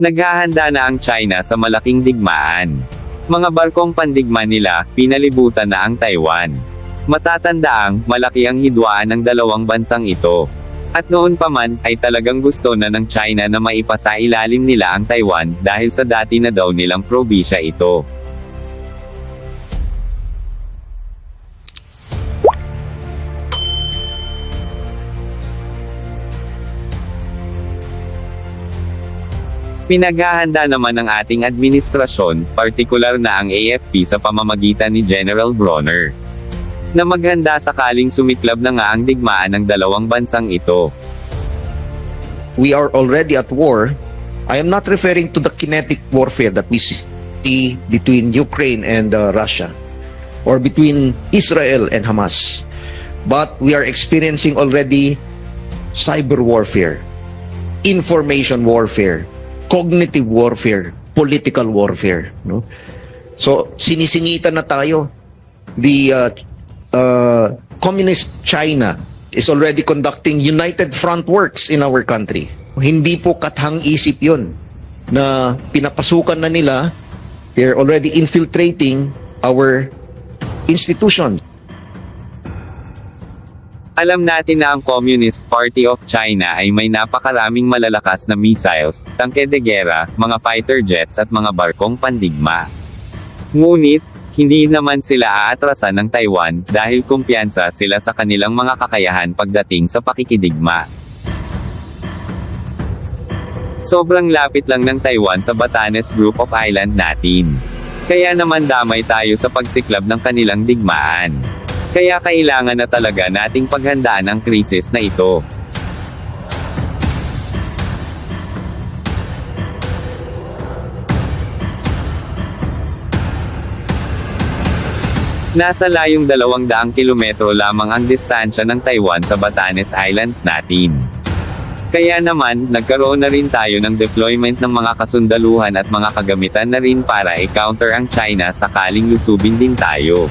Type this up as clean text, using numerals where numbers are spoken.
Naghahanda na ang China sa malaking digmaan. Mga barkong pandigma nila, pinalibutan na ang Taiwan. Matatandaang, malaki ang hidwaan ng dalawang bansang ito. At noon pa man, ay talagang gusto na ng China na maipasailalim nila ang Taiwan, dahil sa dati na daw nilang probisya ito. Pinaghahanda naman ng ating administrasyon, partikular na ang AFP sa pamamagitan ni General Bronner, na maghanda sakaling sumiklab na nga ang digmaan ng dalawang bansang ito. We are already at war. I am not referring to the kinetic warfare that we see between Ukraine and Russia, or between Israel and Hamas. But we are experiencing already cyber warfare, information warfare, cognitive warfare, political warfare, no? So sinisingitan na tayo. The communist China is already conducting united front works in our country. Hindi po kathang-isip 'yon na pinapasukan na nila. They're already infiltrating our institutions. Alam natin na ang Communist Party of China ay may napakaraming malalakas na missiles, tangke de gera, mga fighter jets at mga barkong pandigma. Ngunit, hindi naman sila aatrasan ng Taiwan dahil kumpiyansa sila sa kanilang mga kakayahan pagdating sa pakikidigma. Sobrang lapit lang ng Taiwan sa Batanes Group of Island natin. Kaya naman damay tayo sa pagsiklab ng kanilang digmaan. Kaya kailangan na talaga nating paghandaan ang krisis na ito. Nasa layong 200 kilometro lamang ang distansya ng Taiwan sa Batanes Islands natin. Kaya naman, nagkaroon na rin tayo ng deployment ng mga kasundaluhan at mga kagamitan na rin para i-counter ang China sakaling lusubin din tayo.